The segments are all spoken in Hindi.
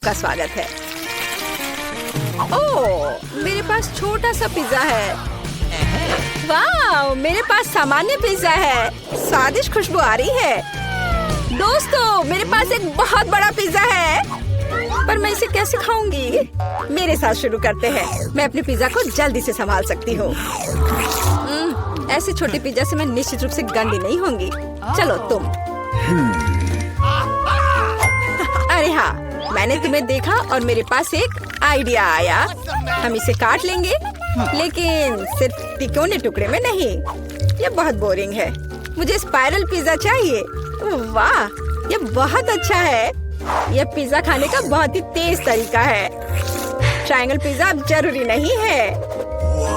का स्वागत है। ओह, मेरे पास छोटा सा पिज्जा है। वाह, मेरे पास सामान्य पिज्जा है। स्वादिष्ट खुशबू आ रही है। दोस्तों, मेरे पास एक बहुत बड़ा पिज्जा है, पर मैं इसे कैसे खाऊंगी? मेरे साथ शुरू करते हैं। मैं अपने पिज्जा को जल्दी से संभाल सकती हूँ। ऐसे छोटे पिज्जा से मैं निश्चित रूप से गंदी नहीं होंगी। चलो तुम। अरे हाँ, मैंने तुम्हें देखा और मेरे पास एक आइडिया आया। हम इसे काट लेंगे, लेकिन सिर्फ तिकोने टुकड़े में नहीं। ये बहुत बोरिंग है। मुझे स्पाइरल पिज्जा चाहिए। वाह, ये बहुत अच्छा है। यह पिज्जा खाने का बहुत ही तेज तरीका है। ट्रायंगल पिज्जा अब जरूरी नहीं है।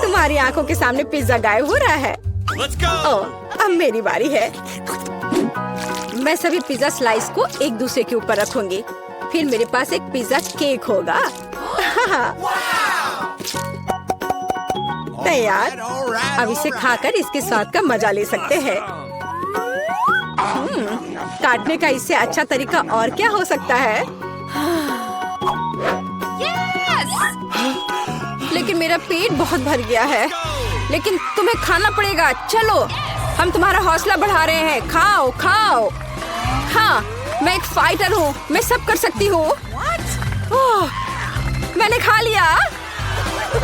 तुम्हारी आंखों के सामने पिज्जा गायब हो रहा है। ओह, अब मेरी बारी है। मैं सभी पिज्जा स्लाइस को एक दूसरे के ऊपर रखूंगी। फिर मेरे पास एक पिज्जा केक होगा। तैयार। अब इसे खाकर इसके स्वाद का मजा ले सकते हैं। काटने का इससे अच्छा तरीका और क्या हो सकता है? लेकिन मेरा पेट बहुत भर गया है। लेकिन तुम्हें खाना पड़ेगा। चलो, हम तुम्हारा हौसला बढ़ा रहे हैं। खाओ खाओ। हाँ, मैं एक फाइटर हूँ। मैं सब कर सकती हूँ। मैंने खा लिया।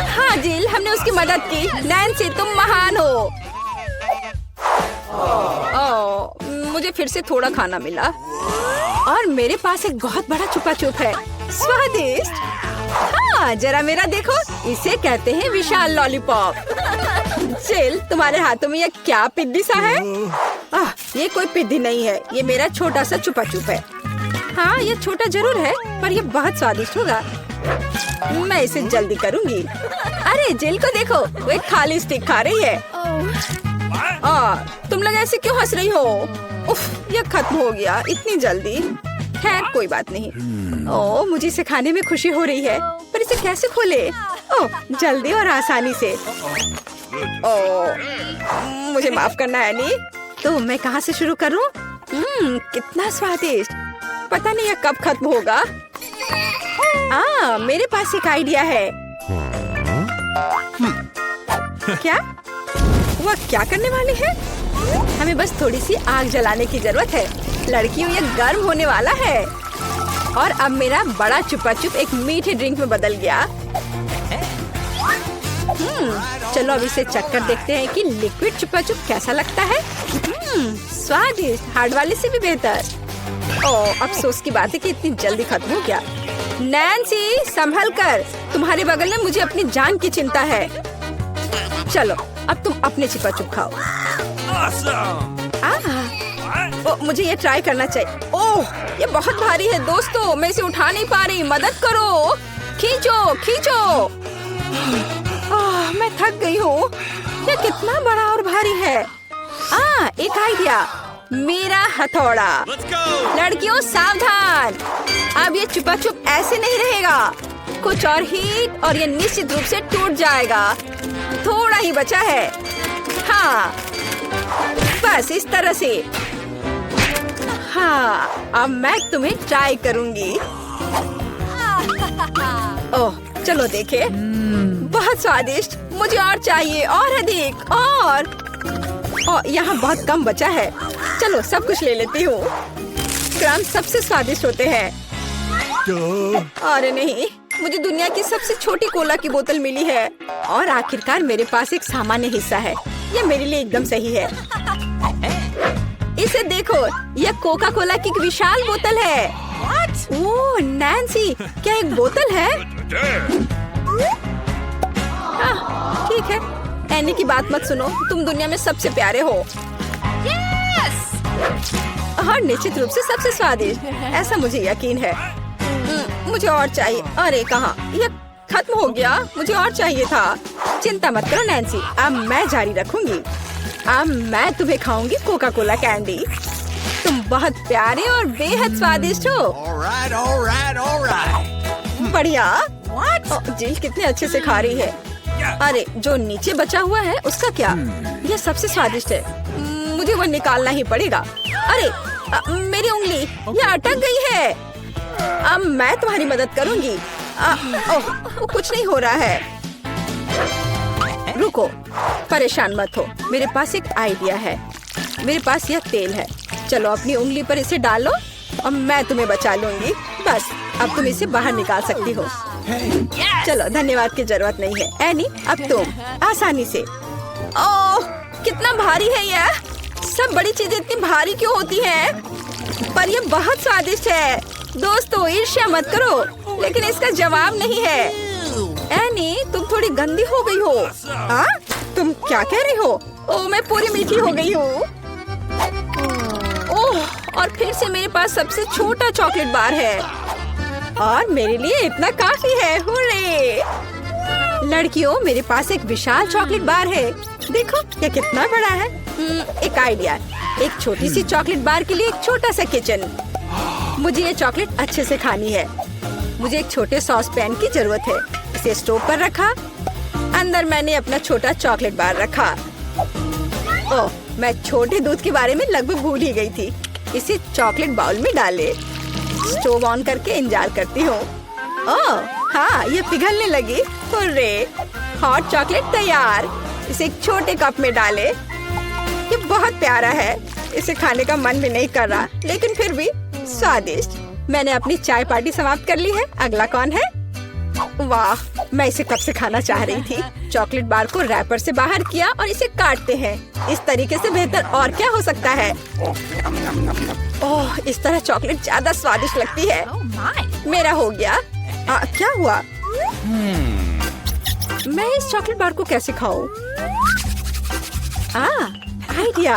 हाँ जिल, हमने उसकी मदद की। नैन्सी, तुम महान हो। मुझे फिर से थोड़ा खाना मिला और मेरे पास एक बहुत बड़ा छुपा छुप है। स्वादिष्ट। हाँ, जरा मेरा देखो। इसे कहते हैं विशाल लॉलीपॉप। जिल, तुम्हारे हाथों में यह क्या पिद्दी सा है? ये कोई पिद्दी नहीं है। ये मेरा छोटा सा छुपा छुप है। हाँ, ये छोटा जरूर है, पर ये बहुत स्वादिष्ट होगा। मैं इसे जल्दी करूंगी। अरे जिल को देखो, वो एक खाली स्टिक खा रही है। तुम लोग ऐसे क्यों हंस रही हो? उफ, ये खत्म हो गया इतनी जल्दी। खैर, कोई बात नहीं। मुझे इसे खाने में खुशी हो रही है, पर इसे कैसे खोले? जल्दी और आसानी से। मुझे माफ करना एनी। तो मैं कहाँ से शुरू करूँ? कितना स्वादिष्ट। पता नहीं यह कब खत्म होगा। मेरे पास एक आइडिया है। क्या? वह क्या करने वाली है? हमें बस थोड़ी सी आग जलाने की जरूरत है। लड़कियों, ये गर्म होने वाला है। और अब मेरा बड़ा छुपा छुप एक मीठे ड्रिंक में बदल गया। चलो अब इसे चक्कर देखते हैं कि लिक्विड छुपा छुप कैसा लगता है। स्वादिष्ट, हार्ड वाले से भी बेहतर। अफसोस की बात है कि इतनी जल्दी खत्म हो गया। नैन्सी, संभल कर। तुम्हारे बगल में मुझे अपनी जान की चिंता है। चलो, अब तुम अपने छुपा छुप खाओ। मुझे ये ट्राई करना चाहिए। ये बहुत भारी है दोस्तों, मैं इसे उठा नहीं पा रही। मदद करो। खींचो खींचो। मैं थक गई हूँ। ये कितना बड़ा और भारी है। एक आइडिया। मेरा हथौड़ा। लड़कियों, सावधान। अब ये छुपा छुप ऐसे नहीं रहेगा। कुछ और हीट और ये निश्चित रूप से टूट जाएगा। थोड़ा ही बचा है। हाँ, बस इस तरह से। हाँ, अब मैं तुम्हें ट्राई करूंगी। चलो देखे। बहुत स्वादिष्ट। मुझे और चाहिए, और अधिक। और यहाँ बहुत कम बचा है। चलो सब कुछ ले लेती हूँ। क्रंच सबसे स्वादिष्ट होते हैं। अरे नहीं, मुझे दुनिया की सबसे छोटी कोला की बोतल मिली है। और आखिरकार मेरे पास एक सामान्य हिस्सा है। यह मेरे लिए एकदम सही है। इसे देखो, यह कोका कोला की एक विशाल बोतल है। ओह नैन्सी, क्या एक बोतल है? ठीक है, एनी की बात मत सुनो। तुम दुनिया में सबसे प्यारे हो। और निश्चित रूप से सबसे स्वादिष्ट, ऐसा मुझे यकीन है। मुझे और चाहिए। अरे कहाँ, यह खत्म हो गया। मुझे और चाहिए था। चिंता मत करो नैन्सी, अब मैं जारी रखूंगी। अब मैं तुम्हें खाऊंगी कोका कोला कैंडी। तुम बहुत प्यारे और बेहद स्वादिष्ट हो। बढ़िया। जिल कितने अच्छे से खा रही है। अरे जो नीचे बचा हुआ है उसका क्या? यह सबसे स्वादिष्ट है। मुझे वो निकालना ही पड़ेगा। अरे मेरी उंगली, यह अटक गई है। अब मैं तुम्हारी मदद करूंगी। ओह, वो कुछ नहीं हो रहा है। रुको, परेशान मत हो, मेरे पास एक आइडिया है। मेरे पास यह तेल है, चलो अपनी उंगली पर इसे डालो और मैं तुम्हें बचा लूंगी। बस अब तुम इसे बाहर निकाल सकती हो। चलो, धन्यवाद की जरूरत नहीं है एनी, अब तुम आसानी से। ओह, कितना भारी है यह। सब बड़ी चीजें इतनी भारी क्यों होती हैं? पर यह बहुत स्वादिष्ट है। दोस्तों, ईर्ष्या मत करो, लेकिन इसका जवाब नहीं है। एनी, तुम थोड़ी गंदी हो गई हो। हाँ? तुम क्या कह रही हो? ओह, मैं पूरी मीठी हो गई हूँ। ओह, और फिर से मेरे पास सबसे छोटा चॉकलेट बार है और मेरे लिए इतना काफी है। हुर्रे! लड़कियों, मेरे पास एक विशाल चॉकलेट बार है। देखो, यह कितना बड़ा है। एक आइडिया, एक छोटी सी चॉकलेट बार के लिए एक छोटा सा किचन। मुझे ये चॉकलेट अच्छे से खानी है। मुझे एक छोटे सॉस पैन की जरूरत है। इसे स्टोव पर रखा, अंदर मैंने अपना छोटा चॉकलेट बार रखा। ओह, मैं छोटे दूध के बारे में लगभग भूल ही गई थी। इसे चॉकलेट बाउल में डाले, स्टोव ऑन करके इंतजार करती हूँ। ओह हाँ, ये पिघलने लगी। हुर्रे! हॉट चॉकलेट तैयार। इसे एक छोटे कप में डाले। ये बहुत प्यारा है, इसे खाने का मन भी नहीं कर रहा, लेकिन फिर भी स्वादिष्ट। मैंने अपनी चाय पार्टी समाप्त कर ली है। अगला कौन है? वाह, मैं इसे कब से खाना चाह रही थी। चॉकलेट बार को रैपर से बाहर किया और इसे काटते हैं। इस तरीके से बेहतर और क्या हो सकता है? ओह, इस तरह चॉकलेट ज्यादा स्वादिष्ट लगती है। मेरा हो गया। क्या हुआ? मैं इस चॉकलेट बार को कैसे खाऊं? आइडिया।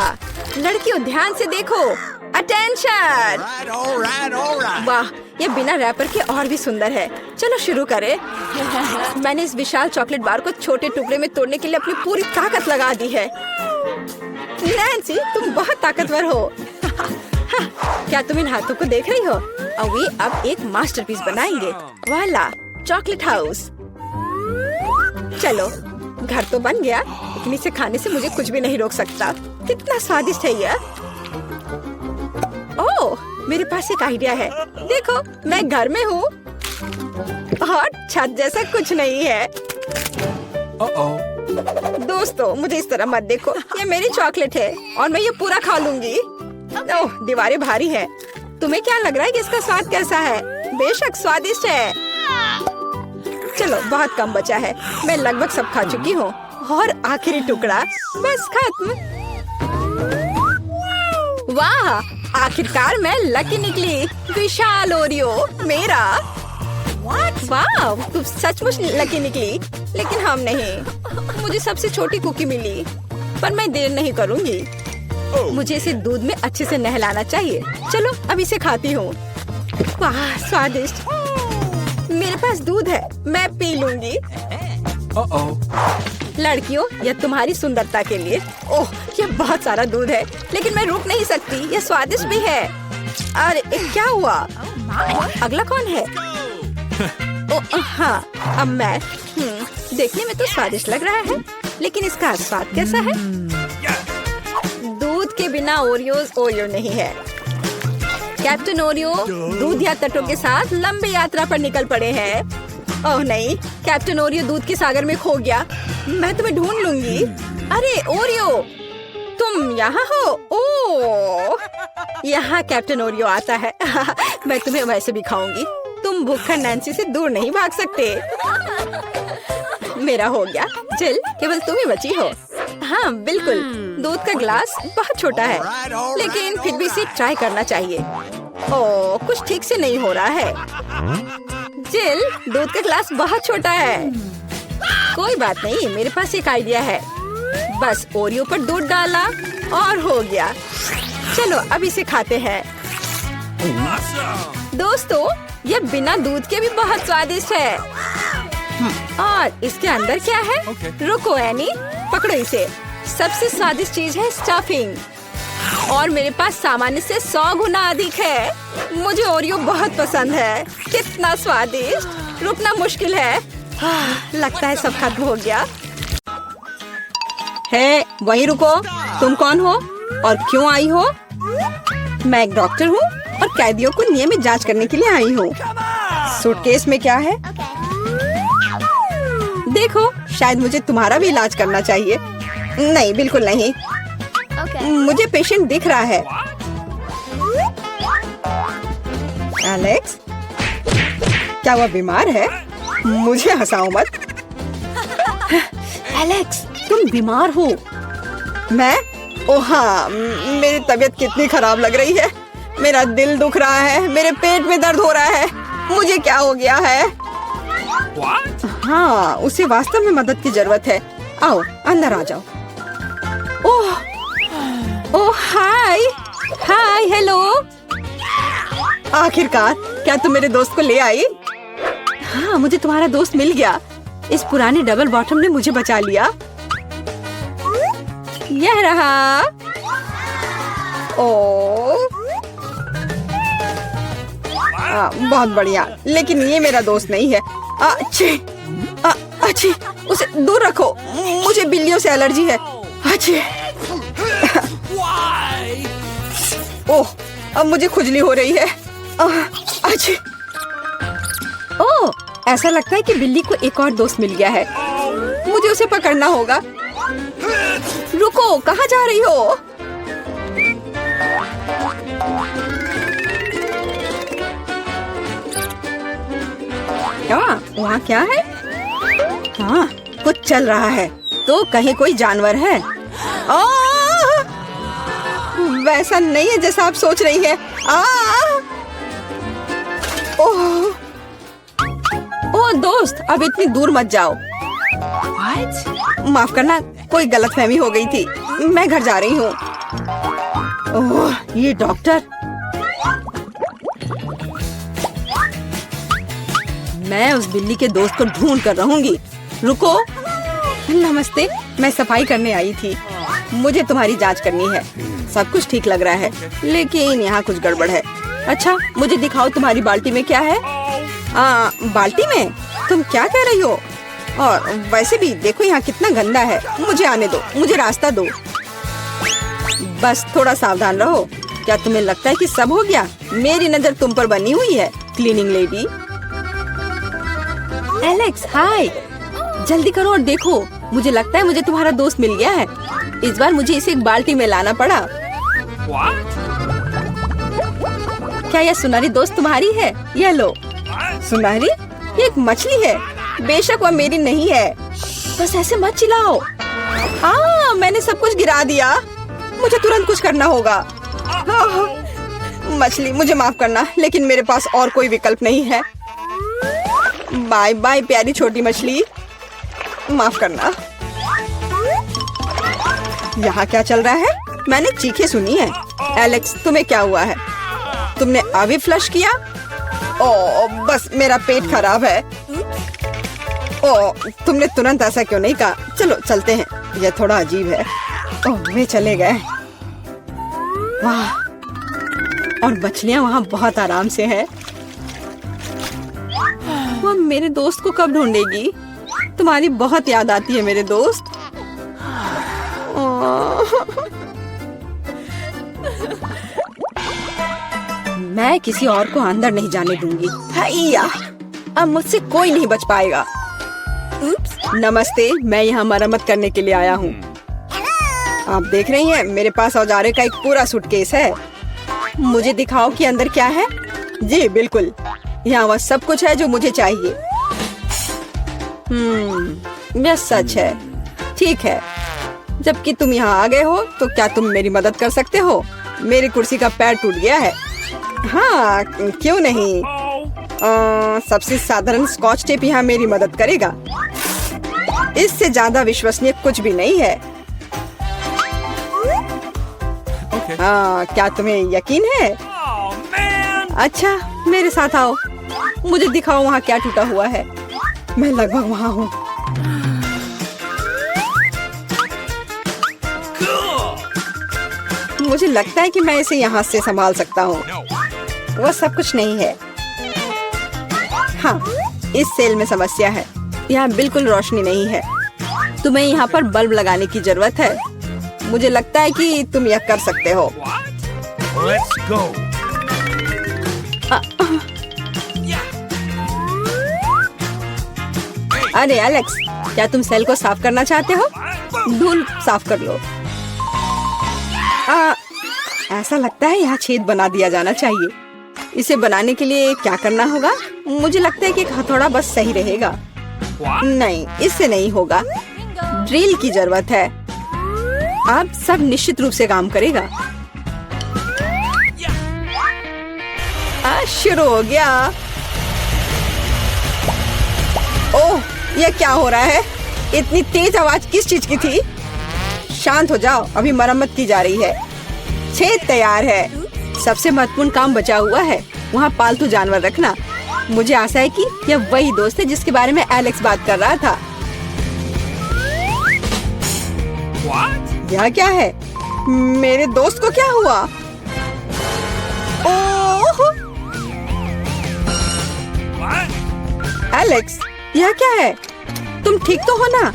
लड़कियों, ध्यान से देखो। अटेंशन! वाह, ये बिना रैपर के और भी सुंदर है। चलो शुरू करें। मैंने इस विशाल चॉकलेट बार को छोटे टुकड़े में तोड़ने के लिए अपनी पूरी ताकत लगा दी है। नैन्सी, तुम बहुत ताकतवर हो। क्या तुम इन हाथों को देख रही हो? वे अब एक मास्टरपीस बनाएंगे। वाला, चॉकलेट हाउस। चलो, घर तो बन गया, लेकिन इसे खाने से मुझे कुछ भी नहीं रोक सकता। कितना स्वादिष्ट है यह। ओह, मेरे पास एक आइडिया है। देखो, मैं घर में हूँ और छत जैसा कुछ नहीं है। दोस्तों, मुझे इस तरह मत देखो। ये मेरी चॉकलेट है और मैं ये पूरा खा लूंगी। ओह, दीवारें भारी हैं। तुम्हें क्या लग रहा है कि इसका स्वाद कैसा है? बेशक स्वादिष्ट है। चलो, बहुत कम बचा है। मैं लगभग सब खा चुकी हूँ और आखिरी टुकड़ा बस खत्म। वाह, आखिरकार मैं लकी निकली। विशाल ओरियो मेरा। वाह, तुम सचमुच लकी निकली, लेकिन हम नहीं। मुझे सबसे छोटी कुकी मिली, पर मैं देर नहीं करूँगी। मुझे इसे दूध में अच्छे से नहलाना चाहिए। चलो, अब इसे खाती हूँ। वाह, स्वादिष्ट। मेरे पास दूध है, मैं पी लूंगी। लड़कियों, यह तुम्हारी सुंदरता के लिए। ओह, यह बहुत सारा दूध है, लेकिन मैं रुक नहीं सकती। यह स्वादिष्ट भी है। अरे, क्या हुआ? अगला कौन है? ओह हाँ, अब मैं। देखने में तो स्वादिष्ट लग रहा है, लेकिन इसका स्वाद कैसा है? दूध के बिना ओरियो नहीं है। कैप्टन ओरियो दूध या तटों के साथ लंबी यात्रा पर निकल पड़े हैं। ओह नहीं, कैप्टन ओरियो दूध के सागर में खो गया। मैं तुम्हें ढूंढ लूंगी। अरे ओरियो, तुम यहाँ हो? ओह, यहाँ कैप्टन ओरियो आता है। मैं तुम्हें वैसे भी खाऊंगी। तुम भूखा नैन्सी से दूर नहीं भाग सकते। मेरा हो गया। जिल, केवल तुम ही बची हो। हाँ बिल्कुल, दूध का ग्लास बहुत छोटा है, लेकिन फिर भी इसे ट्राई करना चाहिए। ओह, कुछ ठीक से नहीं हो रहा है। जिल, दूध का ग्लास बहुत छोटा है। कोई बात नहीं, मेरे पास एक आइडिया है। बस ओरियो पर दूध डाला और हो गया। चलो, अब इसे खाते हैं। दोस्तों, ये बिना दूध के भी बहुत स्वादिष्ट है। और इसके अंदर क्या है? रुको एनी, पकड़ो इसे। सबसे स्वादिष्ट चीज है स्टफिंग, और मेरे पास सामान्य से 100 गुना अधिक है। मुझे ओरियो बहुत पसंद है। कितना स्वादिष्ट, रुकना मुश्किल है। लगता है सब खत्म हो गया। है, वहीं रुको। तुम कौन हो और क्यों आई हो? मैं एक डॉक्टर हूँ और कैदियों को नियमित जांच करने के लिए आई हूँ। सूटकेस में क्या है? देखो, शायद मुझे तुम्हारा भी इलाज करना चाहिए। नहीं, बिल्कुल नहीं। मुझे पेशेंट दिख रहा है। एलेक्स, क्या वह बीमार है? मुझे हंसाओ मत। एलेक्स, तुम बीमार हो? मैं? ओह हाँ, मेरी तबीयत कितनी खराब लग रही है। मेरा दिल दुख रहा है, मेरे पेट में दर्द हो रहा है। मुझे क्या हो गया है? हाँ, उसे वास्तव में मदद की जरूरत है। आओ, अंदर आ जाओ। ओह हाय, हाय, हेलो। आखिरकार, क्या तुम मेरे दोस्त को ले आई? हाँ, मुझे तुम्हारा दोस्त मिल गया। इस पुराने डबल बॉटम ने मुझे बचा लिया। यह रहा। ओह, बहुत बढ़िया, लेकिन ये मेरा दोस्त नहीं है। अच्छी, उसे दूर रखो। मुझे बिल्लियों से एलर्जी है। अच्छी। ओह, अब मुझे खुजली हो रही है। अच्छी। ओह, ऐसा लगता है कि बिल्ली को एक और दोस्त मिल गया है। मुझे उसे पकड़ना होगा। रुको, कहाँ जा रही हो? वहाँ क्या है? हाँ, कुछ चल रहा है। तो कहीं कोई जानवर है? वैसा नहीं है जैसा आप सोच रही है। ओह दोस्त, अब इतनी दूर मत जाओ। माफ करना, कोई गलतफहमी हो गई थी। मैं घर जा रही हूँ। ओह, ये डॉक्टर। मैं उस बिल्ली के दोस्त को ढूंढ कर रहूंगी। रुको। नमस्ते, मैं सफाई करने आई थी। मुझे तुम्हारी जांच करनी है। सब कुछ ठीक लग रहा है, लेकिन यहाँ कुछ गड़बड़ है। अच्छा, मुझे दिखाओ तुम्हारी बाल्टी में क्या है? बाल्टी में? तुम क्या कह रही हो? और वैसे भी देखो यहाँ कितना गंदा है। मुझे आने दो, मुझे रास्ता दो। बस थोड़ा सावधान रहो। क्या तुम्हें लगता है कि सब हो गया? मेरी नजर तुम पर बनी हुई है, क्लीनिंग लेडी। एलेक्स, हाय। जल्दी करो और देखो, मुझे लगता है मुझे तुम्हारा दोस्त मिल गया है। इस बार मुझे इसे एक बाल्टी में लाना पड़ा। क्या यह सुनहरी दोस्त तुम्हारी है? यह लो। सुनहरी? ये एक मछली है। बेशक वह मेरी नहीं है। बस ऐसे मत चिल्लाओ। मैंने सब कुछ गिरा दिया। मुझे तुरंत कुछ करना होगा। मछली, मुझे माफ करना, लेकिन मेरे पास और कोई विकल्प नहीं है। बाय बाय प्यारी छोटी मछली, माफ करना। यहाँ क्या चल रहा है? मैंने चीखें सुनी है। एलेक्स, तुम्हें क्या हुआ है? तुमने अभी फ्लश किया? ओह, बस मेरा पेट खराब है। ओह, तुमने तुरंत ऐसा क्यों नहीं कहा? चलो चलते हैं। यह थोड़ा अजीब है। ओह, वे चले गए। वाह, और मछलियाँ वहाँ बहुत आराम से हैं। वह मेरे दोस्त को कब ढूंढेगी? तुम्हारी बहुत याद आती है मेरे दोस्त। मैं किसी और को अंदर नहीं जाने दूंगी। हैया, अब मुझसे कोई नहीं बच पाएगा। नमस्ते, मैं यहाँ मरम्मत करने के लिए आया हूँ। आप देख रही हैं, मेरे पास औजारे का एक पूरा सूटकेस है। मुझे दिखाओ कि अंदर क्या है। जी बिल्कुल, यहाँ वह सब कुछ है जो मुझे चाहिए। यह सच है। ठीक है, जबकि तुम यहाँ आ गए हो, तो क्या तुम मेरी मदद कर सकते हो? मेरी कुर्सी का पैर टूट गया है। हाँ, क्यों नहीं। सबसे साधारण स्कॉच टेप यहाँ मेरी मदद करेगा। इससे ज्यादा विश्वसनीय कुछ भी नहीं है। क्या तुम्हें यकीन है? अच्छा, मेरे साथ आओ। मुझे दिखाओ वहाँ क्या टूटा हुआ है। मैं लगभग वहाँ हूँ। मुझे लगता है कि मैं इसे यहाँ से संभाल सकता हूँ। वह सब कुछ नहीं है। हाँ, इस सेल में समस्या है। यहाँ बिल्कुल रोशनी नहीं है। तुम्हें यहाँ पर बल्ब लगाने की जरूरत है। मुझे लगता है कि तुम यह कर सकते हो। अरे एलेक्स, क्या तुम सेल को साफ करना चाहते हो? धूल साफ कर लो। ऐसा लगता है यहाँ छेद बना दिया जाना चाहिए। इसे बनाने के लिए क्या करना होगा? मुझे लगता है कि एक हथौड़ा बस सही रहेगा। नहीं, इससे नहीं होगा। ड्रिल की जरूरत है। अब सब निश्चित रूप से काम करेगा। शुरू हो गया। ओह, यह क्या हो रहा है? इतनी तेज आवाज किस चीज की थी? शांत हो जाओ, अभी मरम्मत की जा रही है। छेद तैयार है। सबसे महत्वपूर्ण काम बचा हुआ है, वहाँ पालतू जानवर रखना। मुझे आशा है कि यह वही दोस्त है जिसके बारे में एलेक्स बात कर रहा था। यह क्या है? मेरे दोस्त को क्या हुआ? ओह! एलेक्स, यह क्या है? तुम ठीक तो हो ना?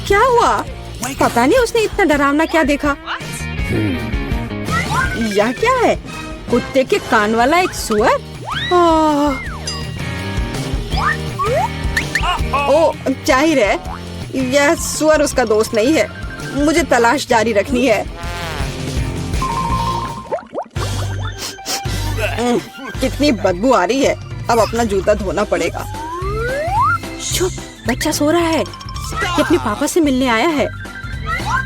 क्या हुआ? पता नहीं उसने इतना डरावना क्या देखा। यह क्या है? कुत्ते के कान वाला एक सुअर? ओ, जाहिर है यह सुअर उसका दोस्त नहीं है। मुझे तलाश जारी रखनी है। कितनी बदबू आ रही है। अब अपना जूता धोना पड़ेगा। चुप, बच्चा सो रहा है। ये अपने पापा से मिलने आया है।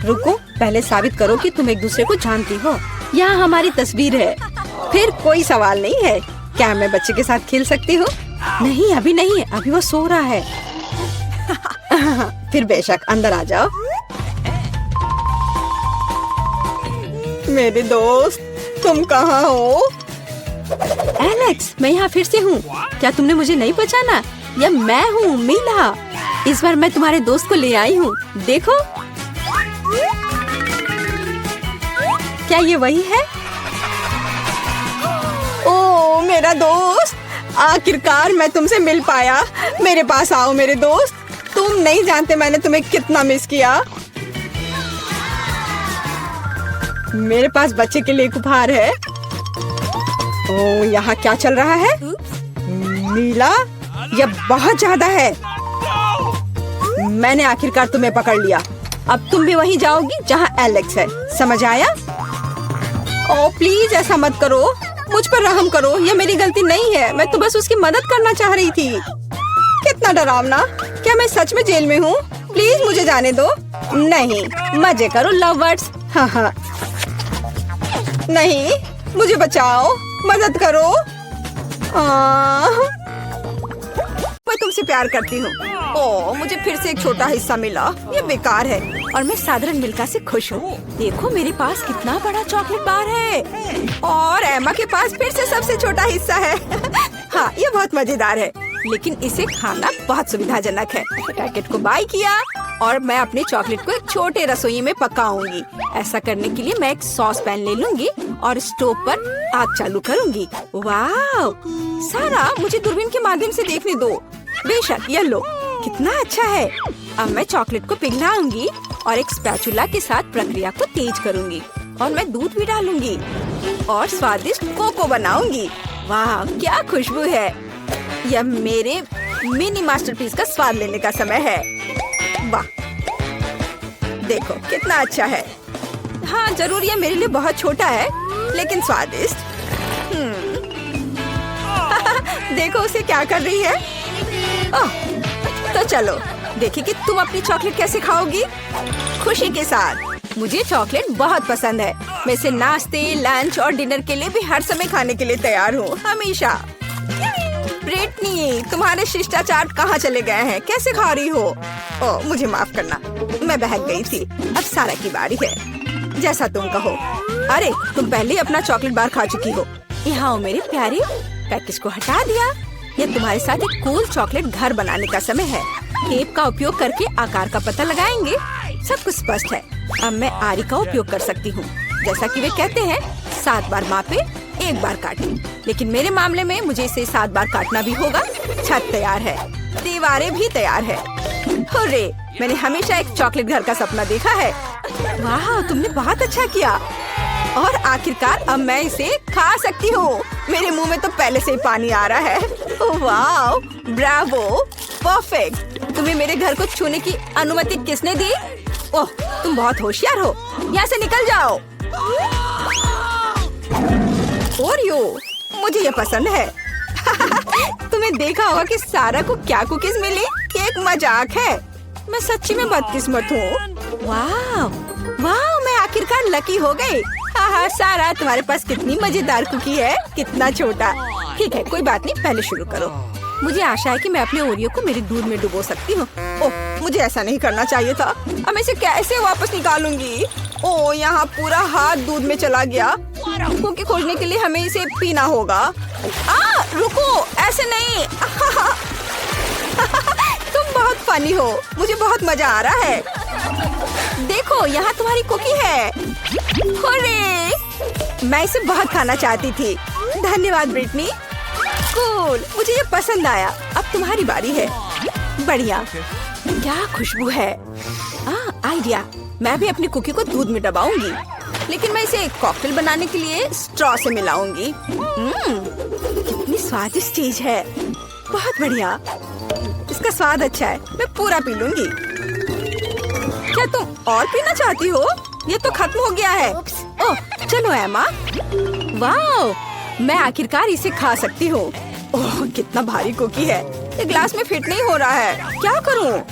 रुको, पहले साबित करो कि तुम एक दूसरे को जानती हो। यहाँ हमारी तस्वीर है। फिर कोई सवाल नहीं है। क्या मैं बच्चे के साथ खेल सकती हूँ? नहीं, अभी नहीं, अभी वो सो रहा है। फिर बेशक अंदर आ जाओ। मेरे दोस्त, तुम कहाँ हो? एलेक्स, मैं यहाँ फिर से हूँ। क्या तुमने मुझे नहीं पहचाना? यह मैं हूँ, मीला। इस बार मैं तुम्हारे दोस्त को ले आई हूँ। देखो, क्या ये वही है? ओ, मेरा दोस्त, आखिरकार मैं तुमसे मिल पाया। मेरे पास आओ मेरे दोस्त। तुम नहीं जानते मैंने तुम्हें कितना मिस किया। मेरे पास बच्चे के लिए एक उपहार है। ओ, यहाँ क्या चल रहा है? नीला, यह बहुत ज्यादा है। मैंने आखिरकार तुम्हें पकड़ लिया। अब तुम भी वहीं जाओगी जहाँ एलेक्स है। समझ आया? ओ प्लीज, ऐसा मत करो। मुझ पर रहम करो। यह मेरी गलती नहीं है। मैं तो बस उसकी मदद करना चाह रही थी। कितना डरावना। क्या मैं सच में जेल में हूँ? प्लीज मुझे जाने दो। नहीं, मजे करो लवर्स। हाँ हाँ। नहीं, मुझे बचाओ, मदद करो। मैं तुमसे प्यार करती हूँ। ओह, मुझे फिर से एक छोटा हिस्सा मिला। ये बेकार है और मैं साधारण मिल्का से खुश हूँ। देखो, मेरे पास कितना बड़ा चॉकलेट बार है और एमा के पास फिर से सबसे छोटा हिस्सा है। हाँ, ये बहुत मजेदार है, लेकिन इसे खाना बहुत सुविधाजनक है। पैकेट को बाय किया और मैं अपने चॉकलेट को एक छोटे रसोई में पकाऊंगी। ऐसा करने के लिए मैं एक सॉस पैन ले लूंगी और स्टोव पर आग चालू करूंगी। वाह, सारा, मुझे दूरबीन के माध्यम से देखने दो। बेशक, ये लो, कितना अच्छा है। अब मैं चॉकलेट को पिघलाऊंगी और एक स्पैचुला के साथ प्रक्रिया को तेज करूंगी और मैं दूध भी डालूंगी और स्वादिष्ट कोको बनाऊंगी। वाह, क्या खुशबू है। यह मेरे मिनी मास्टरपीस का स्वाद लेने का समय है। वाह, देखो कितना अच्छा है। हाँ, जरूर यह मेरे लिए बहुत छोटा है, लेकिन स्वादिष्ट। देखो उसे क्या कर रही है। ओह, तो चलो देखिए कि तुम अपनी चॉकलेट कैसे खाओगी। खुशी के साथ। मुझे चॉकलेट बहुत पसंद है। मैं इसे नाश्ते, लंच और डिनर के लिए भी हर समय खाने के लिए तैयार हूँ, हमेशा। ब्रिटनी, तुम्हारे शिष्टाचार कहाँ चले गए हैं? कैसे खा रही हो? ओह, मुझे माफ करना, मैं बहक गई थी। अब सारा की बारी है। जैसा तुम कहो। अरे, तुम पहले अपना चॉकलेट बार खा चुकी हो। यहाँ आओ मेरे प्यारे। पैकेज को हटा दिया। ये तुम्हारे साथ एक कूल चॉकलेट घर बनाने का समय है। टेप का उपयोग करके आकार का पता लगाएंगे। सब कुछ स्पष्ट है। अब मैं आरी का उपयोग कर सकती हूँ। जैसा कि वे कहते हैं, 7 बार मापे, 1 बार काटे। लेकिन मेरे मामले में मुझे इसे 7 बार काटना भी होगा। छत तैयार है, दीवारें भी तैयार है। हुर्रे, मैंने हमेशा एक चॉकलेट घर का सपना देखा है। वाह, तुमने बहुत अच्छा किया। और आखिरकार अब मैं इसे खा सकती हूँ। मेरे मुंह में तो पहले से ही पानी आ रहा है। Wow, Bravo, perfect. तुम्हें मेरे घर को छूने की अनुमति किसने दी? ओह, तुम बहुत होशियार हो। यहाँ से निकल जाओ। ओरियो, मुझे ये पसंद है। तुम्हें देखा होगा कि सारा को क्या कुकीज मिली? ये एक मजाक है। मैं सच्ची में बदकिस्मत हूँ। वाह वाह, मैं आखिरकार लकी हो गई। हाँ, सारा तुम्हारे पास कितनी मजेदार कुकी है। कितना छोटा। ठीक है, कोई बात नहीं, पहले शुरू करो। मुझे आशा है कि मैं अपने ओरियो को मेरे दूध में डुबो सकती हूँ। ओह, मुझे ऐसा नहीं करना चाहिए था। अब मैं इसे कैसे वापस निकालूंगी? ओह, यहाँ पूरा हाथ दूध में चला गया। कुकी खोजने के लिए हमें इसे पीना होगा। रुको, ऐसे नहीं। तुम बहुत फनी हो। मुझे बहुत मजा आ रहा है। देखो, यहाँ तुम्हारी कुकी है। अरे, मैं इसे बहुत खाना चाहती थी। धन्यवाद ब्रिटनी। कूल, मुझे ये पसंद आया। अब तुम्हारी बारी है। बढ़िया, क्या खुशबू है। आइडिया, मैं भी अपनी कुकी को दूध में डबाऊंगी, लेकिन मैं इसे कॉकटेल बनाने के लिए स्ट्रॉ से मिलाऊंगी। कितनी स्वादिष्ट चीज है। बहुत बढ़िया, इसका स्वाद अच्छा है। मैं पूरा पी लूंगी। क्या तुम और पीना चाहती हो? ये तो खत्म हो गया है। ओह, चलो एमा। वाह, मैं आखिरकार इसे खा सकती हूँ। ओह, कितना भारी कुकी है। ये ग्लास में फिट नहीं हो रहा है। क्या करूँ?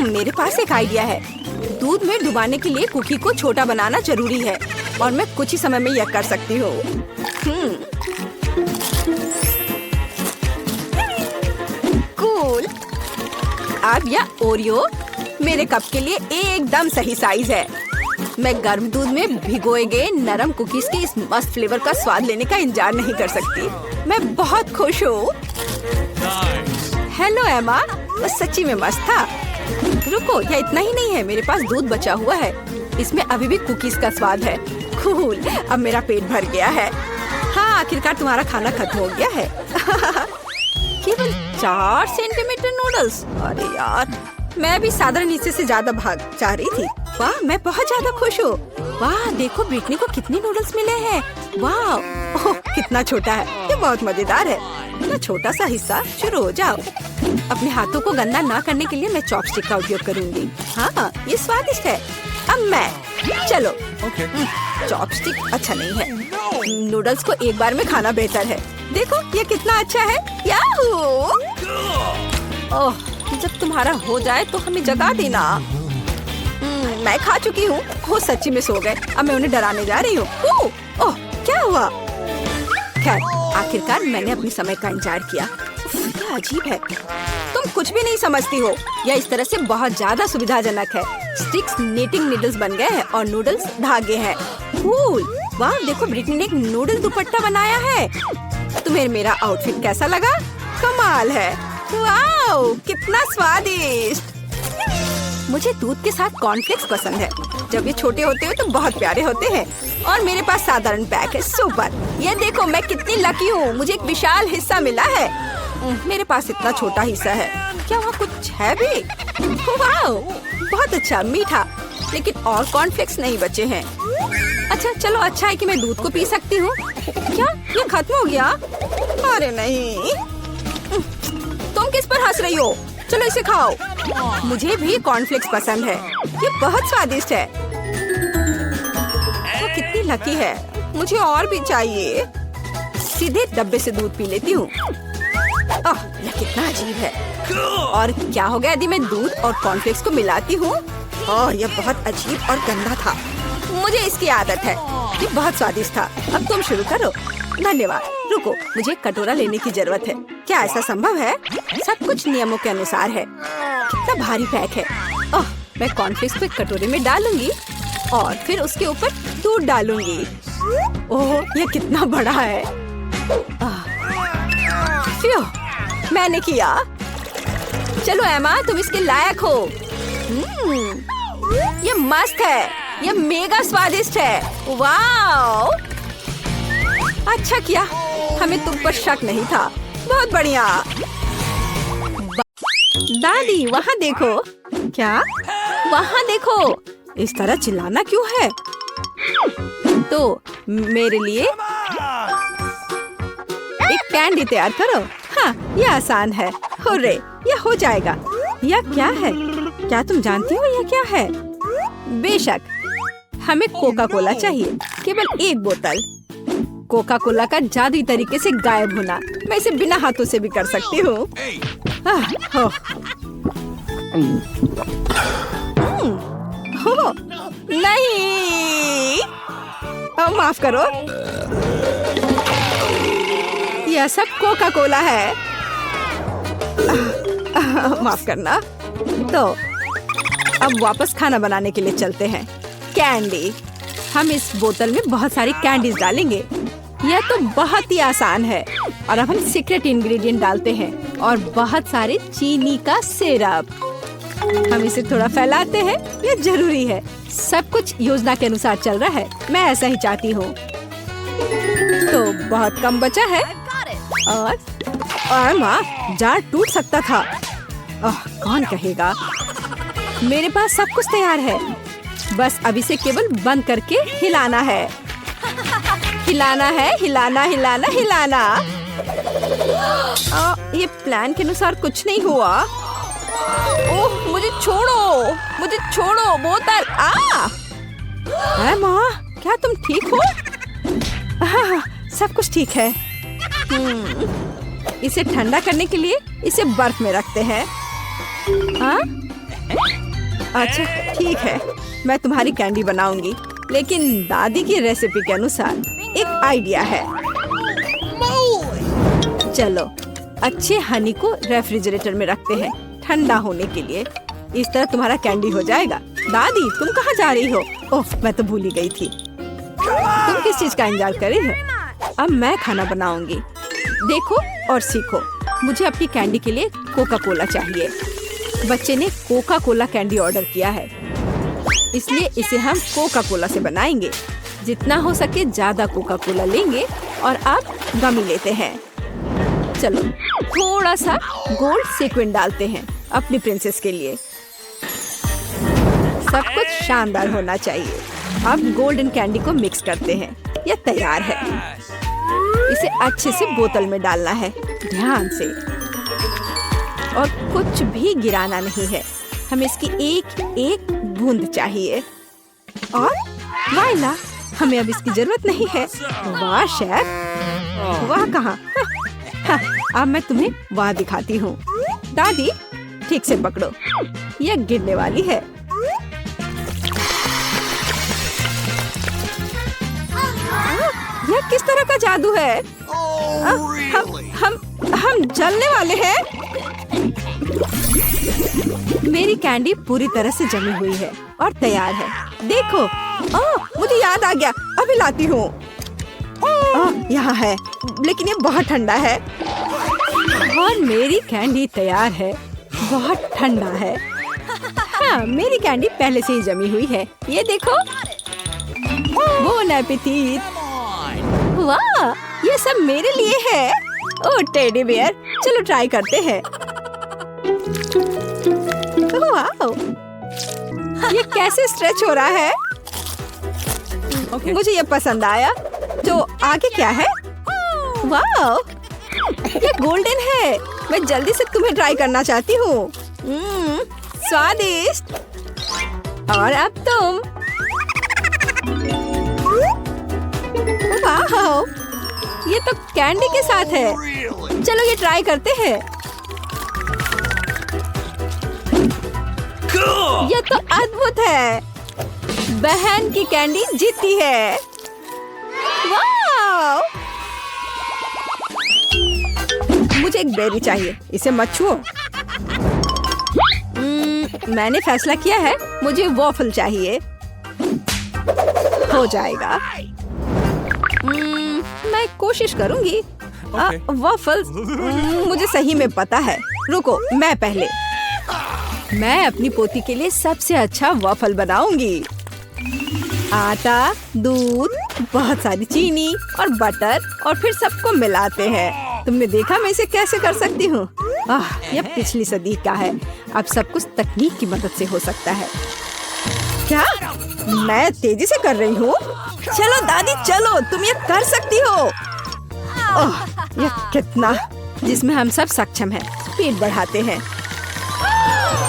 मेरे पास एक आइडिया है। दूध में डुबाने के लिए कुकी को छोटा बनाना जरूरी है, और मैं कुछ ही समय में यह कर सकती हूँ। कूल। अब यह ओरियो मेरे कप के लिए एकदम सही साइज है। मैं गर्म दूध में भिगोए गए नरम कुकीज के इस मस्त फ्लेवर का स्वाद लेने का इंतजार नहीं कर सकती। मैं बहुत खुश हूँ। हेलो एमा, बस सच्ची में मस्त था। रुको, यह इतना ही नहीं है। मेरे पास दूध बचा हुआ है। इसमें अभी भी कुकीज का स्वाद है। कूल, अब मेरा पेट भर गया है। हाँ, आखिरकार तुम्हारा खाना खत्म हो गया है। केवल 4 सेंटीमीटर नूडल्स। अरे यार, मैं भी साधारण हिस्से से ज्यादा भाग जा रही थी। वाह, मैं बहुत ज्यादा खुश हूँ। वाह, देखो ब्रिटनी को कितने नूडल्स मिले हैं। वाह, ओह, कितना छोटा है। ये बहुत मजेदार है। इतना छोटा सा हिस्सा। शुरू हो जाओ। अपने हाथों को गंदा ना करने के लिए मैं चॉपस्टिक का उपयोग करूंगी। हाँ, ये स्वादिष्ट है। अब मैं, चलो। चॉपस्टिक अच्छा नहीं है। नूडल्स को एक बार में खाना बेहतर है। देखो, ये कितना अच्छा है। याहू! ओह, जब तुम्हारा हो जाए तो हमें जगा देना। मैं खा चुकी हूँ। वो सच्ची में सो गए। अब मैं उन्हें डराने जा रही हूँ। ओह, क्या हुआ? खैर, आखिरकार मैंने अपने समय का इंतजार किया। क्या अजीब है। तुम कुछ भी नहीं समझती हो। यह इस तरह से बहुत ज्यादा सुविधाजनक है। स्टिक्स नीटिंग नीडल्स बन गए हैं और नूडल्स धागे हैं। कूल। वाह, देखो ब्रिटनी ने एक नूडल दुपट्टा बनाया है। तुम्हें मेरा आउटफिट कैसा लगा? कमाल है। वाह, कितना स्वादिष्ट। मुझे दूध के साथ कॉर्नफ्लेक्स पसंद है। जब ये छोटे होते हैं तो बहुत प्यारे होते हैं। और मेरे पास साधारण पैक है। सुपर। ये देखो, मैं कितनी लकी हूँ। मुझे एक विशाल हिस्सा मिला है। मेरे पास इतना छोटा हिस्सा है। क्या वहाँ कुछ है भी? वाह, बहुत अच्छा, मीठा। लेकिन और कॉर्नफ्लेक्स नहीं बचे हैं। अच्छा, चलो, अच्छा है कि मैं दूध को पी सकती हूँ। क्या ये खत्म हो गया? अरे नहीं। तुम किस पर हंस रही हो? चलो इसे खाओ। मुझे भी कॉर्नफ्लेक्स पसंद है। ये बहुत स्वादिष्ट है। वो कितनी लकी है। मुझे और भी चाहिए। सीधे डब्बे से दूध पी लेती हूँ। यह कितना अजीब है। और क्या हो गया यदि मैं दूध और कॉर्नफ्लेक्स को मिलाती हूँ? यह बहुत अजीब और गंदा था। मुझे इसकी आदत है। ये बहुत स्वादिष्ट था। अब तुम शुरू करो। धन्यवाद। रुको, मुझे कटोरा लेने की जरूरत है। क्या ऐसा संभव है? सब कुछ नियमों के अनुसार है। कितना भारी पैक है। मैं कॉर्नफ्लेक्स को एक कटोरे में डालूंगी और फिर उसके ऊपर दूध डालूंगी। ओह, ये कितना बड़ा है। मैंने किया। चलो एमा, तुम इसके लायक हो। ये मस्त है। ये मेगा स्वादिष्ट है। वाओ, अच्छा किया। हमें तुम पर शक नहीं था। बहुत बढ़िया। दादी, वहाँ देखो। क्या? वहाँ देखो। इस तरह चिल्लाना क्यों है? तो मेरे लिए एक कैंडी तैयार करो। हाँ, ये आसान है। हुर्रे, ये हो जाएगा। यह क्या है? क्या तुम जानती हो यह क्या है? बेशक, हमें कोका कोला चाहिए, केवल एक बोतल। कोका कोला का जादुई तरीके से गायब होना। मैं इसे बिना हाथों से भी कर सकती हूँ। हो नहीं, माफ करो, यह सब कोका कोला है। माफ करना। तो अब वापस खाना बनाने के लिए चलते हैं। कैंडी, हम इस बोतल में बहुत सारी कैंडीज डालेंगे। यह तो बहुत ही आसान है। और अब हम सीक्रेट इंग्रेडिएंट डालते हैं और बहुत सारे चीनी का सिरप। हम इसे थोड़ा फैलाते हैं, यह जरूरी है। सब कुछ योजना के अनुसार चल रहा है, मैं ऐसा ही चाहती हूँ। तो बहुत कम बचा है और माँ, जार टूट सकता था। कौन कहेगा? मेरे पास सब कुछ तैयार है, बस अब इसे केवल बंद करके हिलाना है। हिलाना है, हिलाना हिलाना हिलाना। ये प्लान के अनुसार कुछ नहीं हुआ। ओह, मुझे छोड़ो, मुझे छोड़ो बोतल। माँ, क्या तुम ठीक हो? सब कुछ ठीक है। इसे ठंडा करने के लिए इसे बर्फ में रखते हैं। अच्छा ठीक है, मैं तुम्हारी कैंडी बनाऊंगी, लेकिन दादी की रेसिपी के अनुसार। एक आइडिया है। चलो, अच्छे हनी को रेफ्रिजरेटर में रखते हैं ठंडा होने के लिए। इस तरह तुम्हारा कैंडी हो जाएगा। दादी, तुम कहाँ जा रही हो? ओह, मैं तो भूल ही गई थी। तुम किस चीज का इंतजार कर रही हो? अब मैं खाना बनाऊंगी। देखो और सीखो। मुझे अपनी कैंडी के लिए कोका कोला चाहिए। बच्चे ने कोका कोला कैंडी ऑर्डर किया है, इसलिए इसे हम कोका कोला से बनाएंगे। जितना हो सके ज्यादा कोका कोला लेंगे और अब गमी लेते हैं। चलो, थोड़ा सा गोल्ड सीक्वेंस डालते हैं अपनी प्रिंसेस के लिए। सब कुछ शानदार होना चाहिए। अब गोल्डन कैंडी को मिक्स करते हैं। यह तैयार है। इसे अच्छे से बोतल में डालना है, ध्यान से, और कुछ भी गिराना नहीं है। हमें इसकी एक एक बूंद चाहिए। और वाइला, हमें अब इसकी जरूरत नहीं है। वाह शेफ, वाह कहाँ? अब मैं तुम्हें वाह दिखाती हूँ। दादी, ठीक से पकड़ो, यह गिरने वाली है। यह किस तरह का जादू है? हम जलने वाले हैं। मेरी कैंडी पूरी तरह से जमी हुई है और तैयार है। देखो, मुझे याद आ गया, अभी लाती हूँ। यहाँ है, लेकिन ये बहुत ठंडा है। और मेरी कैंडी तैयार है, बहुत ठंडा है। हाँ, मेरी कैंडी पहले से ही जमी हुई है। ये देखो। Bone appétit. वाह, ये सब मेरे लिए है। ओह टेडी बियर, चलो ट्राई करते हैं। वाह, ये कैसे स्ट्रेच हो रहा है? मुझे ये पसंद आया। तो आगे क्या है? वाह, ये गोल्डन है। मैं जल्दी से तुम्हें ट्राई करना चाहती हूँ। स्वादिष्ट। और अब तुम। वाह, ये तो कैंडी के साथ है। चलो ये ट्राई करते हैं। ये तो अद्भुत है। बहन की कैंडी जीती है। वाह! मुझे एक बेरी चाहिए, इसे मत छुओ। मैंने फैसला किया है, मुझे वॉफल चाहिए। हो जाएगा। मैं कोशिश करूंगी। वॉफल्स मुझे सही में पता है। रुको, मैं पहले। मैं अपनी पोती के लिए सबसे अच्छा वॉफल बनाऊंगी। आटा, दूध, बहुत सारी चीनी और बटर, और फिर सबको मिलाते हैं। तुमने देखा मैं इसे कैसे कर सकती हूँ? यह पिछली सदी का है। अब सब कुछ तकनीक की मदद से हो सकता है। क्या मैं तेजी से कर रही हूँ? चलो दादी चलो, तुम ये कर सकती हो। ओह, ये कितना जिसमें हम सब सक्षम हैं। स्पीड बढ़ाते हैं।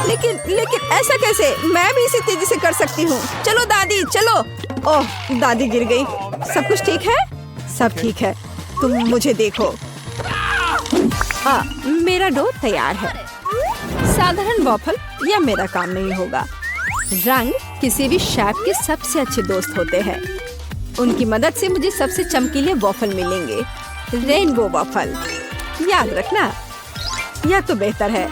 लेकिन ऐसा कैसे? मैं भी इसे तेजी से कर सकती हूँ। चलो दादी चलो। ओह, दादी गिर गई। सब कुछ ठीक है? सब ठीक है। तुम मुझे देखो। मेरा डो तैयार है। साधारण वॉफल या मेरा काम नहीं होगा। रंग किसी भी शेफ के सबसे अच्छे दोस्त होते हैं। उनकी मदद से मुझे सबसे चमकीले वॉफल मिलेंगे। रेनबो वॉफल, याद रखना, यह तो बेहतर है।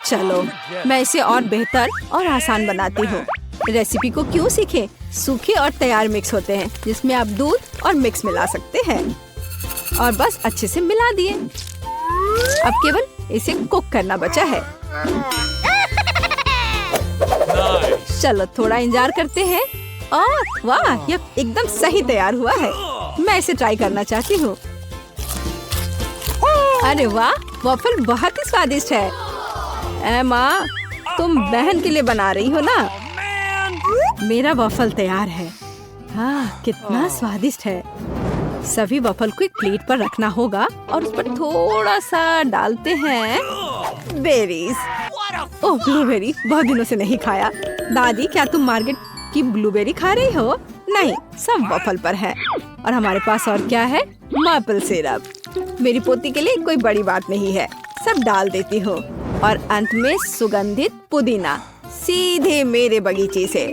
चलो मैं इसे और बेहतर और आसान बनाती हूँ। रेसिपी को क्यों सीखें? सूखे और तैयार मिक्स होते हैं जिसमें आप दूध और मिक्स मिला सकते हैं और बस अच्छे से मिला दिए। अब केवल इसे कुक करना बचा है। चलो थोड़ा इंतजार करते हैं। और वाह, यह एकदम सही तैयार हुआ है। मैं इसे ट्राई करना चाहती हूँ। अरे वाह, वॉफल बहुत ही स्वादिष्ट है। माँ, तुम बहन के लिए बना रही हो ना? मेरा वॉफल तैयार है। हाँ, कितना स्वादिष्ट है। सभी वॉफल को एक प्लेट पर रखना होगा और उस पर थोड़ा सा डालते हैं बेरीज। ओह, ब्लूबेरी बहुत दिनों से नहीं खाया। दादी, क्या तुम मार्केट की ब्लूबेरी खा रही हो? नहीं, सब वॉफल पर है। और हमारे पास और क्या है? Maple syrup. मेरी पोती के लिए कोई बड़ी बात नहीं है, सब डाल देती हूँ। और अंत में सुगंधित पुदीना सीधे मेरे बगीचे से।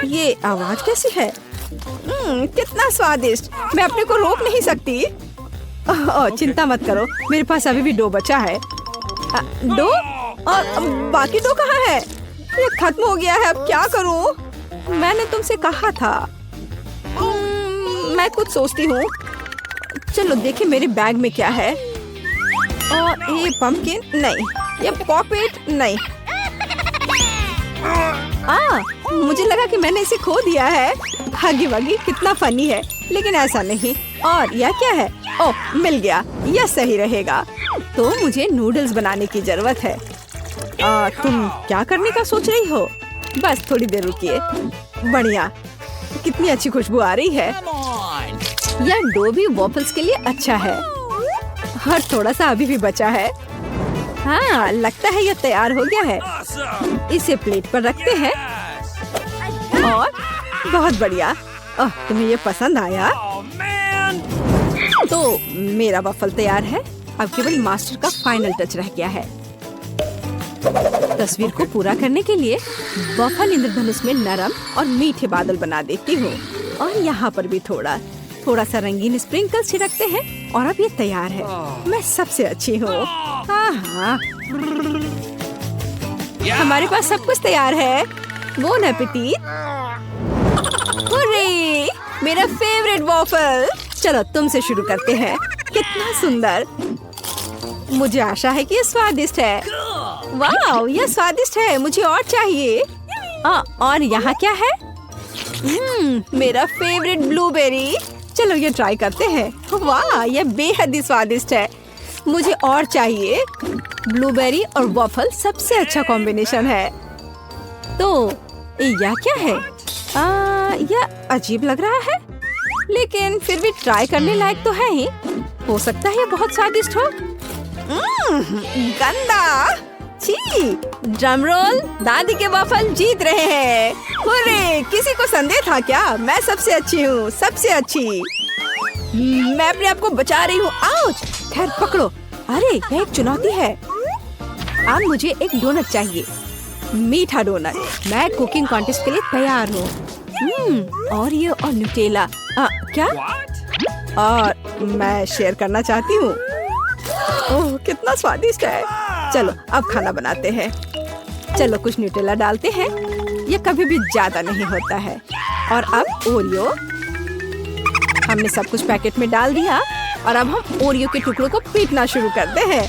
ये आवाज कैसी है? कितना स्वादिष्ट। मैं अपने को रोक नहीं सकती। चिंता मत करो, मेरे पास अभी भी डो बचा है। डो? और बाकी डो कहाँ है? ये खत्म हो गया है। अब क्या करूं? मैंने तुमसे कहा था। मैं कुछ सोचती हूँ। चलो देखें मेरे बैग में क्या है। और ये पंपकिन नहीं, ये पॉकेट नहीं। मुझे लगा कि मैंने इसे खो दिया है। हगी वगी, कितना फनी है, लेकिन ऐसा नहीं। और यह क्या है? ओह, मिल गया। यह सही रहेगा। तो मुझे नूडल्स बनाने की जरूरत है। तुम क्या करने का सोच रही हो? बस थोड़ी देर रुकिए। बढ़िया, कितनी अच्छी खुशबू आ रही है। यह डो भी वॉफल्स के लिए अच्छा है। और थोड़ा सा अभी भी बचा है। हाँ, लगता है यह तैयार हो गया है। इसे प्लेट पर रखते हैं। और बहुत बढ़िया। तुम्हें ये पसंद आया? तो मेरा वॉफल तैयार है। अब केवल मास्टर का फाइनल टच रह गया है। तस्वीर को पूरा करने के लिए वॉफल इंद्रधनुष में नरम और मीठे बादल बना देती हूँ। और यहाँ पर भी थोड़ा सा रंगीन स्प्रिंकल छिड़कते हैं। और अब ये तैयार है। मैं सबसे अच्छी हूँ। हाँ, हमारे पास सब कुछ तैयार है। Bone appétit. हुर्रे, मेरा फेवरेट वॉफल। चलो तुमसे शुरू करते हैं। कितना सुंदर। मुझे आशा है कि ये स्वादिष्ट है। वाह, यह स्वादिष्ट है। मुझे और चाहिए। और यहाँ क्या है? मेरा फेवरेट ब्लूबेरी। चलो ये ट्राई करते हैं। वाह, यह बेहद ही स्वादिष्ट है। मुझे और चाहिए। ब्लूबेरी और वॉफल सबसे अच्छा कॉम्बिनेशन है। तो यह क्या है? यह अजीब लग रहा है, लेकिन फिर भी ट्राई करने लायक तो है ही। हो सकता है ये बहुत स्वादिष्ट हो। गंदा। छी, ड्रम रोल। दादी के वॉफल जीत रहे हैं। हुर्रे, किसी को संदेह था क्या? मैं सबसे अच्छी हूँ, सबसे अच्छी। मैं अपने आप को बचा रही हूँ। आउच! खैर पकड़ो। अरे, यह एक चुनौती है। अब मुझे एक डोनट चाहिए, मीठा डोनट। मैं कुकिंग कॉन्टेस्ट के लिए तैयार हूँ। और ये और न्यूटेला। क्या? और मैं शेयर करना चाहती हूँ। ओह, कितना स्वादिष्ट है। चलो अब खाना बनाते हैं। चलो कुछ न्यूटेला डालते हैं। ये कभी भी ज्यादा नहीं होता है। और अब ओरियो। हमने सब कुछ पैकेट में डाल दिया। और अब हम ओरियो के टुकड़ों को पीटना शुरू करते हैं।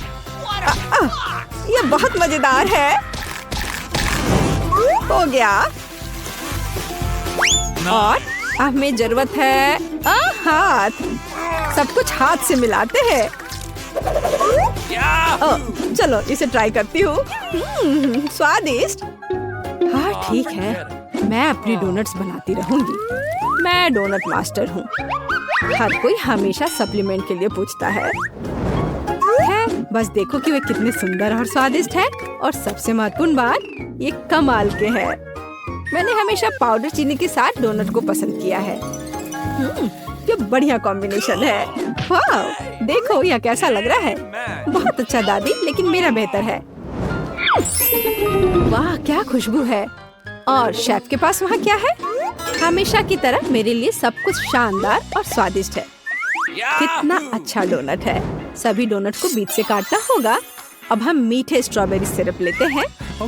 ये बहुत मजेदार है। हो गया। और अब हमें जरूरत है हाथ। सब कुछ हाथ से मिलाते हैं। चलो इसे ट्राई करती हूँ। स्वादिष्ट। हाँ ठीक है, मैं अपनी डोनट्स बनाती रहूंगी। मैं डोनट मास्टर हूँ। हर कोई हमेशा सप्लीमेंट के लिए पूछता है। बस देखो कि वे कितने सुंदर और स्वादिष्ट है। और सबसे महत्वपूर्ण बात, ये कमाल के हैं। मैंने हमेशा पाउडर चीनी के साथ डोनट को पसंद किया है। ये बढ़िया कॉम्बिनेशन है। वाह, देखो यह कैसा लग रहा है। बहुत अच्छा दादी, लेकिन मेरा बेहतर है। वाह क्या खुशबू है। और शेफ के पास वहाँ क्या है? हमेशा की तरह मेरे लिए सब कुछ शानदार और स्वादिष्ट है। कितना अच्छा डोनट है। सभी डोनट को बीच से काटना होगा। अब हम मीठे स्ट्रॉबेरी सिरप लेते हैं।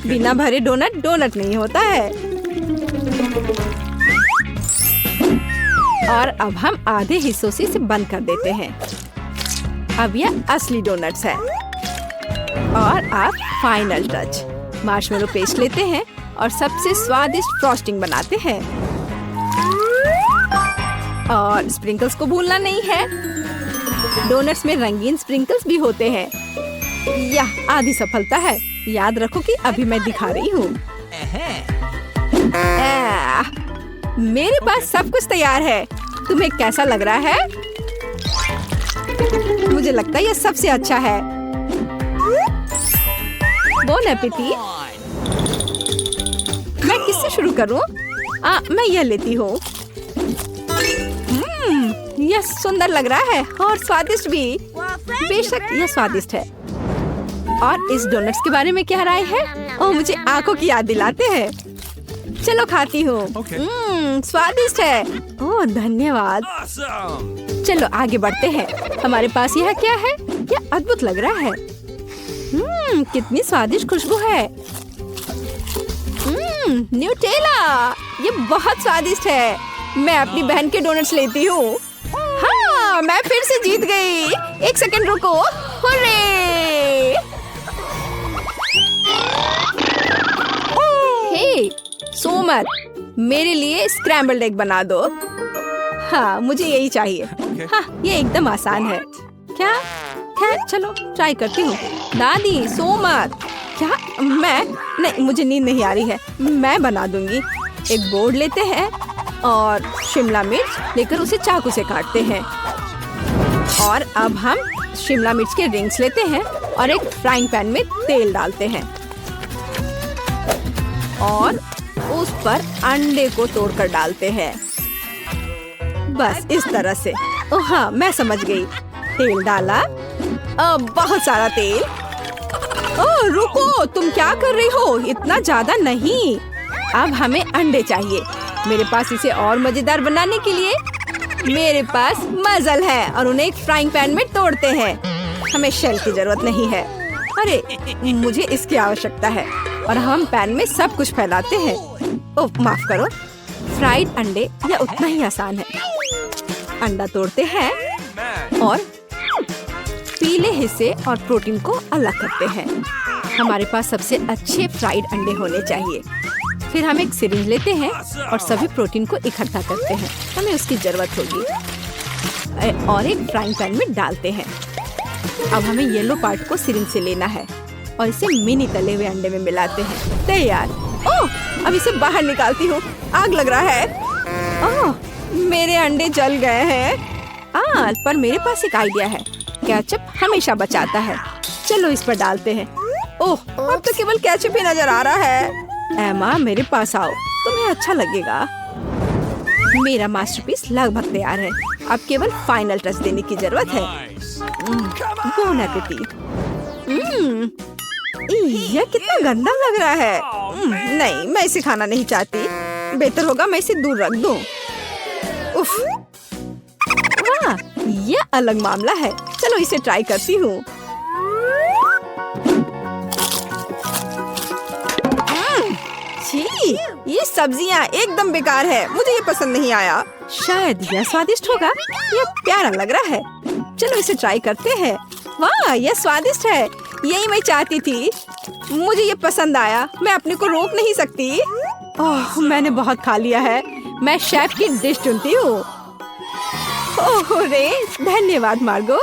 बिना भरे डोनट डोनट नहीं होता है। और अब हम आधे हिस्सों से इसे बंद कर देते हैं। अब यह असली डोनट्स है। और अब फाइनल टच, मार्शमेलो पेस्ट लेते हैं और सबसे स्वादिष्ट फ्रॉस्टिंग बनाते हैं। और स्प्रिंकल्स को भूलना नहीं है। डोनट्स में रंगीन स्प्रिंकल्स भी होते हैं। यह आधी सफलता है। याद रखो कि अभी मैं दिखा रही हूँ। मेरे पास सब कुछ तैयार है। तुम्हें कैसा लग रहा है? मुझे लगता है यह सबसे अच्छा है। बोन एपेटी। मैं किससे शुरू करूं? मैं यह लेती हूँ। यह सुंदर लग रहा है और स्वादिष्ट भी। बेशक यह स्वादिष्ट है। और इस डोनट्स के बारे में क्या राय है? ओह, मुझे आंखों की याद दिलाते हैं। चलो खाती हूँ। स्वादिष्ट है। ओह धन्यवाद। चलो आगे बढ़ते हैं। हमारे पास यह क्या है? यह अद्भुत लग रहा है। कितनी स्वादिष्ट खुशबू है। न्यूटेला। ये बहुत स्वादिष्ट है। मैं अपनी बहन के डोनट्स लेती हूँ। हाँ, मैं फिर से जीत गई। एक सेकंड रुको। हुर्रे! हे, सोमर, मेरे लिए स्क्रैम्बल्ड एग बना दो। हाँ, मुझे यही चाहिए। हाँ, ये एकदम आसान है। क्या? खैर, चलो ट्राई करती हूँ। दादी, सोमर। क्या? मैं? नहीं, मुझे नींद नहीं आ रही है। मैं बना दूंगी। एक बोर्ड लेते हैं और शिमला मिर्च लेकर उसे चाकू से काटते हैं। और अब हम शिमला मिर्च के रिंग्स लेते हैं और एक फ्राइंग पैन में तेल डालते हैं और उस पर अंडे को तोड़कर डालते हैं। बस इस तरह से। ओह हाँ, मैं समझ गई। तेल डाला। बहुत सारा तेल। ओह रुको, तुम क्या कर रही हो? इतना ज्यादा नहीं। अब हमें अंडे चाहिए। मेरे पास इसे और मजेदार बनाने के लिए मेरे पास मजल है और उन्हें एक फ्राइंग पैन में तोड़ते हैं। हमें शेल की जरूरत नहीं है। अरे मुझे इसकी आवश्यकता है। और हम पैन में सब कुछ फैलाते हैं। ओह माफ करो। फ्राइड अंडे यह उतना ही आसान है। अंडा तोड़ते हैं और पीले हिस्से और प्रोटीन को अलग करते हैं। हमारे पास सबसे अच्छे फ्राइड अंडे होने चाहिए। फिर हम एक सिरिंज लेते हैं और सभी प्रोटीन को इकट्ठा करते हैं। हमें उसकी जरूरत होगी और एक फ्राइंग पैन में डालते हैं। अब हमें येलो पार्ट को सिरिंज से लेना है और इसे मिनी तले हुए अंडे में मिलाते हैं। तैयार। ओह, अब इसे बाहर निकालती हूँ। आग लग रहा है। ओह, मेरे अंडे जल गए हैं। पर मेरे पास एक आइडिया है। केचप हमेशा बचाता है। चलो इस पर डालते हैं। ओह, अब तो केवल केचप ही नजर आ रहा है। एमा, मेरे पास आओ, तुम्हें अच्छा लगेगा। मेरा मास्टरपीस लगभग तैयार है। अब केवल फाइनल टच देने की जरूरत है। Bone appétit. यह कितना गंदा लग रहा है। नहीं, मैं इसे खाना नहीं चाहती। बेहतर होगा मैं इसे दूर रख दूं। उफ, वाह, यह अलग मामला है। चलो इसे ट्राई करती हूँ। ये सब्जियाँ एकदम बेकार है। मुझे ये पसंद नहीं आया। शायद यह स्वादिष्ट होगा। यह प्यारा लग रहा है। चलो इसे ट्राई करते हैं। वाह, यह स्वादिष्ट है। यही मैं चाहती थी। मुझे ये पसंद आया। मैं अपने को रोक नहीं सकती। ओह, मैंने बहुत खा लिया है। मैं शेफ की डिश चुनती हूँ। ओह रे, धन्यवाद मार्गो।